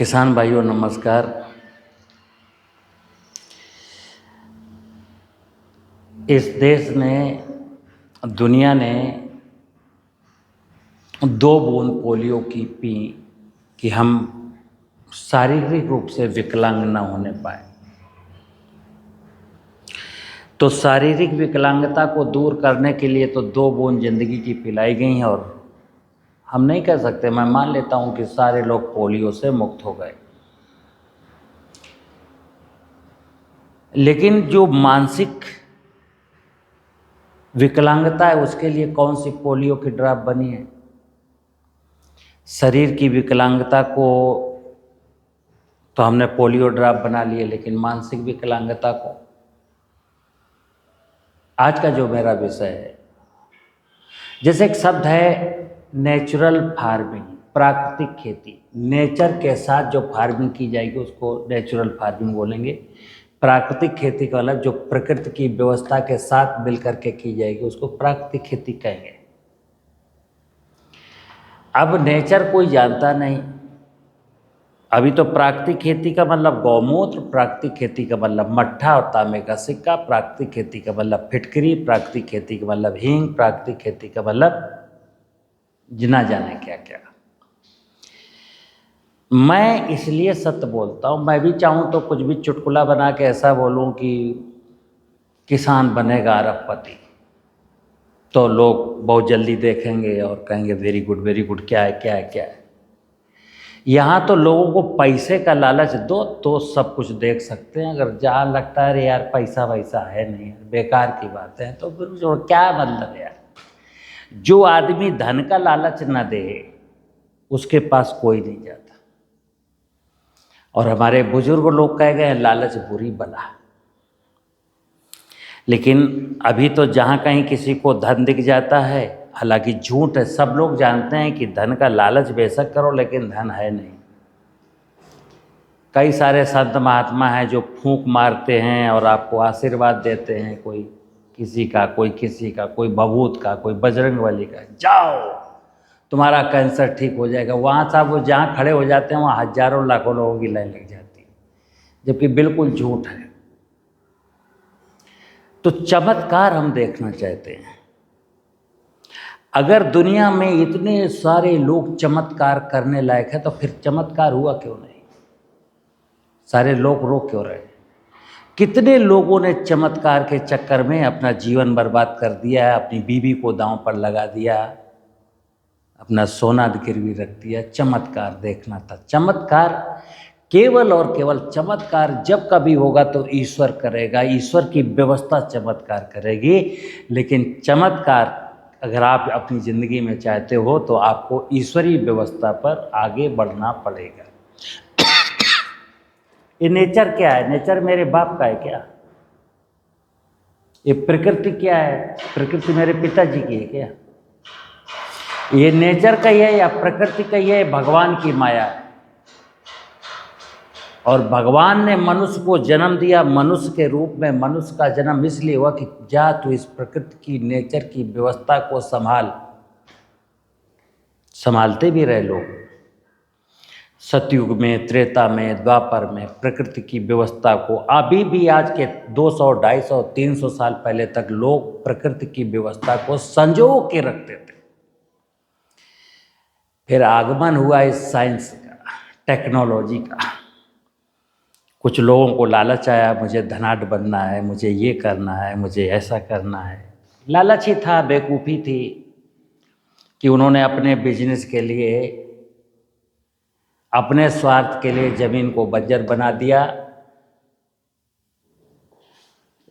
किसान भाइयों नमस्कार। इस देश ने, दुनिया ने 2 बूंद पोलियो की पी कि हम शारीरिक रूप से विकलांग न होने पाए। तो शारीरिक विकलांगता को दूर करने के लिए तो 2 बूंद जिंदगी की पिलाई गई हैं और हम नहीं कह सकते, मैं मान लेता हूं कि सारे लोग पोलियो से मुक्त हो गए। लेकिन जो मानसिक विकलांगता है उसके लिए कौन सी पोलियो की ड्रॉप बनी है? शरीर की विकलांगता को तो हमने पोलियो ड्रॉप बना लिए, लेकिन मानसिक विकलांगता को, आज का जो मेरा विषय है, जैसे एक शब्द है नेचुरल फार्मिंग, प्राकृतिक खेती। नेचर के साथ जो फार्मिंग की जाएगी उसको नेचुरल फार्मिंग बोलेंगे। प्राकृतिक खेती का मतलब जो प्रकृति की व्यवस्था के साथ मिलकर के की जाएगी उसको प्राकृतिक खेती कहेंगे। अब नेचर कोई जानता नहीं। अभी तो प्राकृतिक खेती का मतलब गौमूत्र, प्राकृतिक खेती का मतलब मट्ठा और तांबे का सिक्का, प्राकृतिक खेती का मतलब फिटकरी, प्राकृतिक खेती का मतलब हींग, प्राकृतिक खेती का मतलब जिना जाने क्या क्या। मैं इसलिए सत्य बोलता हूँ। मैं भी चाहूँ तो कुछ भी चुटकुला बना के ऐसा बोलूँ कि किसान बनेगा अरबपति, तो लोग बहुत जल्दी देखेंगे और कहेंगे वेरी गुड, क्या है क्या है क्या है। यहाँ तो लोगों को पैसे का लालच दो तो सब कुछ देख सकते हैं। अगर जहाँ लगता है यार पैसा वैसा है नहीं, बेकार की बात है, तो फिर जो क्या मतलब यार। जो आदमी धन का लालच न दे उसके पास कोई नहीं जाता। और हमारे बुजुर्ग लोग कह गए लालच बुरी बला। लेकिन अभी तो जहाँ कहीं किसी को धन दिख जाता है, हालांकि झूठ है, सब लोग जानते हैं कि धन का लालच बेशक करो लेकिन धन है नहीं। कई सारे संत महात्मा हैं जो फूंक मारते हैं और आपको आशीर्वाद देते हैं, कोई किसी का, कोई किसी का, कोई भभूत का, कोई बजरंगबली का, जाओ तुम्हारा कैंसर ठीक हो जाएगा। वहाँ साहब वो जहाँ खड़े हो जाते हैं वहाँ हजारों लाखों लोगों की लाइन लग जाती है, जबकि बिल्कुल झूठ है। तो चमत्कार हम देखना चाहते हैं। अगर दुनिया में इतने सारे लोग चमत्कार करने लायक है तो फिर चमत्कार हुआ क्यों नहीं? सारे लोग रो क्यों रहे? कितने लोगों ने चमत्कार के चक्कर में अपना जीवन बर्बाद कर दिया है, अपनी बीवी को दांव पर लगा दिया, अपना सोना गिरवी रख दिया। चमत्कार देखना था। चमत्कार केवल और केवल चमत्कार जब कभी होगा तो ईश्वर करेगा, ईश्वर की व्यवस्था चमत्कार करेगी। लेकिन चमत्कार अगर आप अपनी ज़िंदगी में चाहते हो तो आपको ईश्वरीय व्यवस्था पर आगे बढ़ना पड़ेगा। ये नेचर क्या है? नेचर मेरे बाप का है क्या? ये प्रकृति क्या है? प्रकृति मेरे पिताजी की है क्या? ये नेचर का ही है या प्रकृति का ही है? भगवान की माया है। और भगवान ने मनुष्य को जन्म दिया मनुष्य के रूप में। मनुष्य का जन्म इसलिए हुआ कि जा तू इस प्रकृति की, नेचर की व्यवस्था को संभाल। संभालते भी रहे लोग। सतयुग में, त्रेता में, द्वापर में प्रकृति की व्यवस्था को अभी भी आज के 200, 250, 300 साल पहले तक लोग प्रकृति की व्यवस्था को संजो के रखते थे। फिर आगमन हुआ इस साइंस का, टेक्नोलॉजी का। कुछ लोगों को लालच आया, मुझे धनाढ्य बनना है, मुझे ये करना है, मुझे ऐसा करना है। लालच ही था, बेवकूफ़ी थी कि उन्होंने अपने बिजनेस के लिए, अपने स्वार्थ के लिए जमीन को बंजर बना दिया।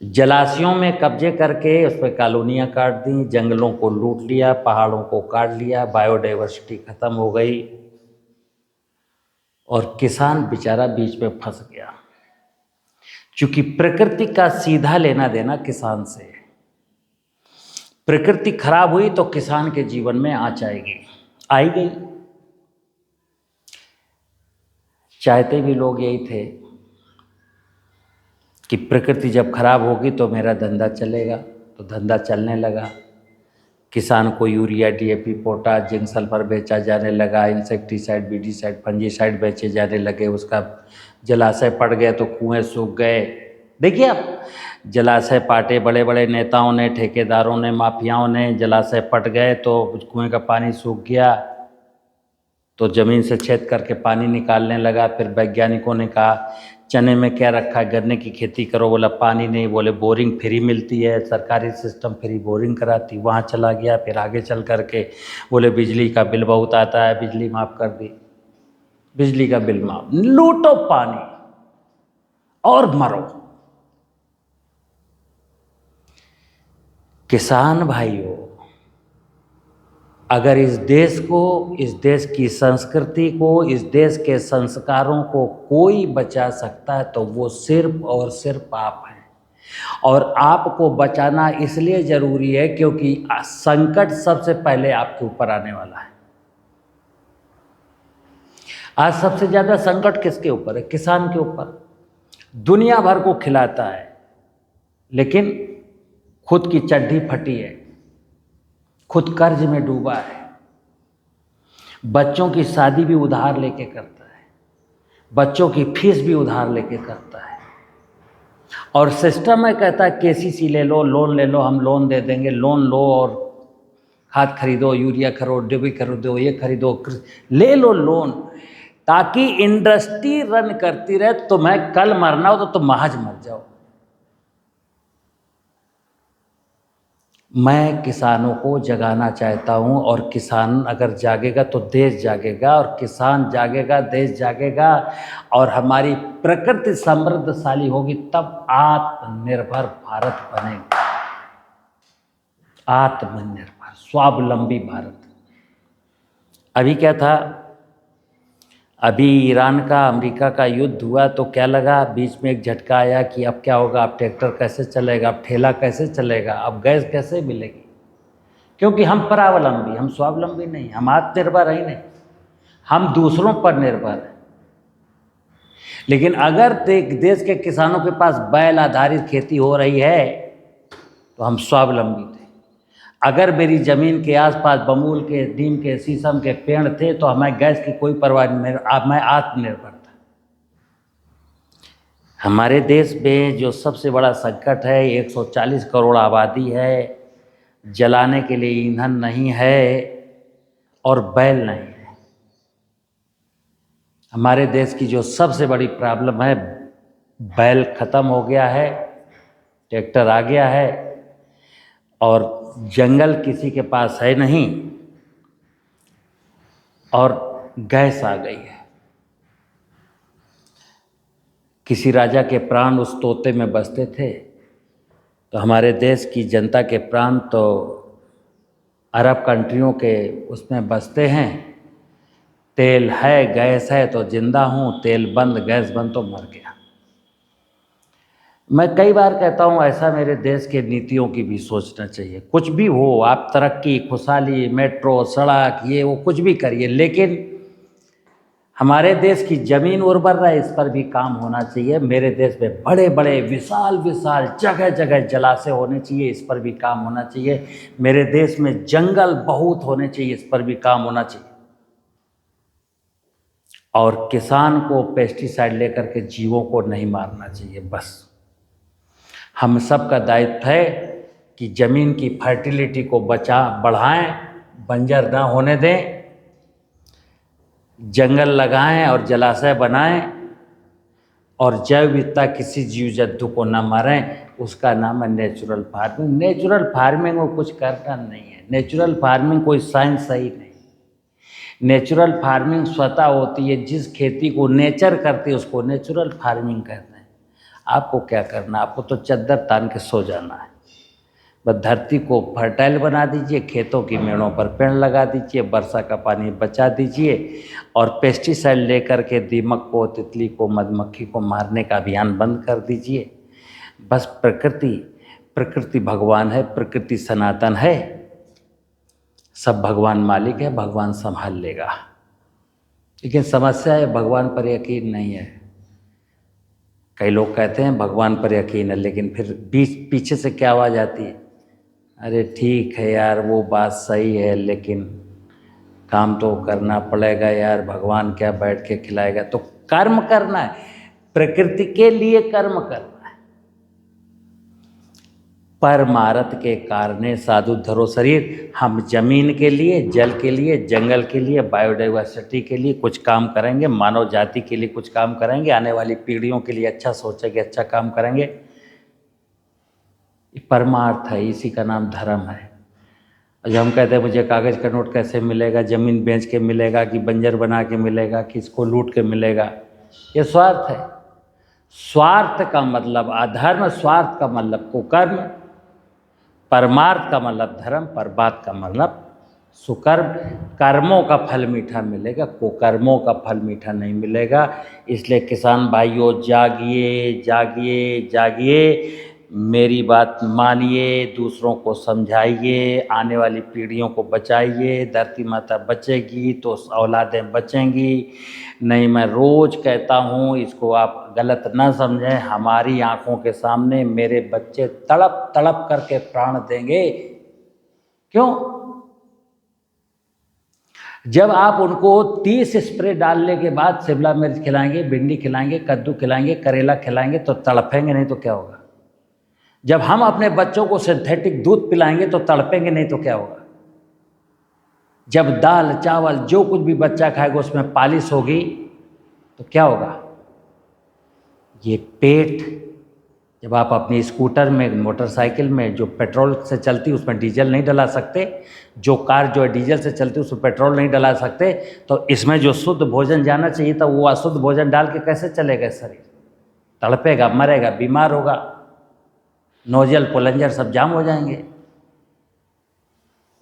जलाशयों में कब्जे करके उस पर कॉलोनियाँ काट दी, जंगलों को लूट लिया, पहाड़ों को काट लिया, बायोडाइवर्सिटी खत्म हो गई और किसान बेचारा बीच में फंस गया। क्योंकि प्रकृति का सीधा लेना देना किसान से है। प्रकृति खराब हुई तो किसान के जीवन में आँच आएगी, आई गई। चाहते भी लोग यही थे कि प्रकृति जब खराब होगी तो मेरा धंधा चलेगा, तो धंधा चलने लगा। किसान को urea, DAP, potash, zinc, sulphur बेचा जाने लगा, इंसेक्टिसाइड, बीडीसाइड, फंजीसाइड बेचे जाने लगे, उसका जलाशय पट गए तो कुएं सूख गए। देखिए आप, जलाशय पाटे बड़े बड़े नेताओं ने, ठेकेदारों ने, माफियाओं ने, जलाशय पट गए तो कुएं का पानी सूख गया तो ज़मीन से छेद करके पानी निकालने लगा। फिर वैज्ञानिकों ने कहा चने में क्या रखा है, गन्ने की खेती करो, बोला पानी नहीं, बोले बोरिंग फ्री मिलती है, सरकारी सिस्टम फ्री बोरिंग कराती, वहाँ चला गया। फिर आगे चल करके बोले बिजली का बिल बहुत आता है, बिजली माफ़ कर दी, बिजली का बिल माफ़, लूटो पानी और मरो। किसान भाइयों, अगर इस देश को, इस देश की संस्कृति को, इस देश के संस्कारों को कोई बचा सकता है तो वो सिर्फ और सिर्फ आप हैं। और आपको बचाना इसलिए ज़रूरी है क्योंकि संकट सबसे पहले आपके ऊपर आने वाला है। आज सबसे ज़्यादा संकट किसके ऊपर है? किसान के ऊपर। दुनिया भर को खिलाता है लेकिन खुद की चड्डी फटी है, खुद कर्ज में डूबा है, बच्चों की शादी भी उधार लेके करता है, बच्चों की फीस भी उधार लेके करता है। और सिस्टम में कहता है केसीसी ले लो, लोन ले लो, हम लोन दे देंगे, लोन लो और खाद खरीदो, यूरिया खरीदो, डिबी खरीदो, ये खरीदो, ले लो लोन, ताकि इंडस्ट्री रन करती रहे। तुम्हें कल मरना हो तो तुम आज मर जाओ। मैं किसानों को जगाना चाहता हूं, और किसान अगर जागेगा तो देश जागेगा, और किसान जागेगा देश जागेगा, और हमारी प्रकृति समृद्धशाली होगी, तब आत्मनिर्भर भारत बनेगा। आत्मनिर्भर, स्वावलंबी भारत। अभी क्या था, अभी ईरान का अमेरिका का युद्ध हुआ तो क्या लगा, बीच में एक झटका आया कि अब क्या होगा, अब ट्रैक्टर कैसे चलेगा, अब ठेला कैसे चलेगा, अब गैस कैसे मिलेगी। क्योंकि हम परावलंबी, हम स्वावलंबी नहीं, हम आत्मनिर्भर ही नहीं, हम दूसरों पर निर्भर हैं। लेकिन अगर देश के किसानों के पास बैल आधारित खेती हो रही है तो हम स्वावलंबी थे। अगर मेरी ज़मीन के आसपास बबूल के, नीम के, शीशम के पेड़ थे तो हमें गैस की कोई परवाह नहीं, मैं आत्मनिर्भर था। हमारे देश में जो सबसे बड़ा संकट है, 140 करोड़ आबादी है, जलाने के लिए ईंधन नहीं है और बैल नहीं है। हमारे देश की जो सबसे बड़ी प्रॉब्लम है, बैल खत्म हो गया है, ट्रैक्टर आ गया है, और जंगल किसी के पास है नहीं, और गैस आ गई है। किसी राजा के प्राण उस तोते में बसते थे, तो हमारे देश की जनता के प्राण तो अरब कंट्रियों के उसमें बसते हैं। तेल है, गैस है तो जिंदा हूँ, तेल बंद, गैस बंद तो मर गया। मैं कई बार कहता हूँ ऐसा मेरे देश के नीतियों की भी सोचना चाहिए। कुछ भी हो, आप तरक्की, खुशहाली, मेट्रो, सड़क, ये वो कुछ भी करिए, लेकिन हमारे देश की ज़मीन उर्वर रहे, इस पर भी काम होना चाहिए। मेरे देश में बड़े बड़े विशाल विशाल जगह जगह जलाशय होने चाहिए, इस पर भी काम होना चाहिए। मेरे देश में जंगल बहुत होने चाहिए, इस पर भी काम होना चाहिए। और किसान को पेस्टिसाइड लेकर के जीवों को नहीं मारना चाहिए। बस हम सब का दायित्व है कि ज़मीन की फर्टिलिटी को बढ़ाएं, बंजर ना होने दें, जंगल लगाएं और जलाशय बनाएं, और जैव विविधता किसी जीव जंतु को न मारें। उसका नाम है नेचुरल फार्मिंग। नेचुरल फार्मिंग में कुछ करना नहीं है। नेचुरल फार्मिंग कोई साइंस सही नहीं। नेचुरल फार्मिंग स्वतः होती है, जिस खेती को नेचर करती है उसको नेचुरल फार्मिंग कहते हैं। आपको क्या करना, आपको तो चद्दर तान के सो जाना है। बस धरती को फर्टाइल बना दीजिए, खेतों की मेड़ों पर पेड़ लगा दीजिए, वर्षा का पानी बचा दीजिए, और पेस्टिसाइड लेकर के दीमक को, तितली को, मधुमक्खी को मारने का अभियान बंद कर दीजिए। बस प्रकृति भगवान है, प्रकृति सनातन है, सब भगवान मालिक है, भगवान संभाल लेगा। लेकिन समस्या है भगवान पर यकीन नहीं है। कई लोग कहते हैं भगवान पर यकीन है, लेकिन फिर पीछे से क्या आवाज़ आती है, अरे ठीक है यार, वो बात सही है, लेकिन काम तो करना पड़ेगा यार, भगवान क्या बैठ के खिलाएगा, तो कर्म करना है, प्रकृति के लिए कर्म करना है। परमारथ के कारणे साधु धरो शरीर, हम जमीन के लिए, जल के लिए, जंगल के लिए, बायोडाइवर्सिटी के लिए कुछ काम करेंगे, मानव जाति के लिए कुछ काम करेंगे, आने वाली पीढ़ियों के लिए अच्छा सोचेंगे, अच्छा काम करेंगे। परमार्थ है, इसी का नाम धर्म है। जब हम कहते हैं मुझे कागज़ का नोट कैसे मिलेगा, ज़मीन बेच के मिलेगा कि बंजर बना के मिलेगा कि इसको लूट के मिलेगा, ये स्वार्थ है। स्वार्थ का मतलब अधर्म, स्वार्थ का मतलब कुकर्म, परमार्थ का मतलब धर्म, परमार्थ का मतलब सुकर्म। कर्मों का फल मीठा मिलेगा, कुकर्मों का फल मीठा नहीं मिलेगा। इसलिए किसान भाइयों, जागिए जागिए जागिए, मेरी बात मानिए, दूसरों को समझाइए, आने वाली पीढ़ियों को बचाइए। धरती माता बचेगी तो औलादें बचेंगी। नहीं, मैं रोज़ कहता हूँ, इसको आप गलत ना समझें, हमारी आंखों के सामने मेरे बच्चे तड़प तड़प करके प्राण देंगे। क्यों? जब आप उनको 30 स्प्रे डालने के बाद शिमला मिर्च खिलाएंगे, भिंडी खिलाएंगे, कद्दू खिलाएंगे, करेला खिलाएंगे तो तड़पेंगे, नहीं तो क्या होगा? जब हम अपने बच्चों को सिंथेटिक दूध पिलाएंगे तो तड़पेंगे, नहीं तो क्या होगा? जब दाल चावल जो कुछ भी बच्चा खाएगा उसमें पालिश होगी तो क्या होगा? ये पेट, जब आप अपनी स्कूटर में, मोटरसाइकिल में जो पेट्रोल से चलती उसमें डीजल नहीं डला सकते, जो कार जो है डीजल से चलती उसमें पेट्रोल नहीं डला सकते, तो इसमें जो शुद्ध भोजन जाना चाहिए था वो अशुद्ध भोजन डाल के कैसे चलेगा शरीर? तड़पेगा, मरेगा, बीमार होगा, नोजल पुलंजर सब जाम हो जाएंगे।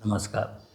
नमस्कार।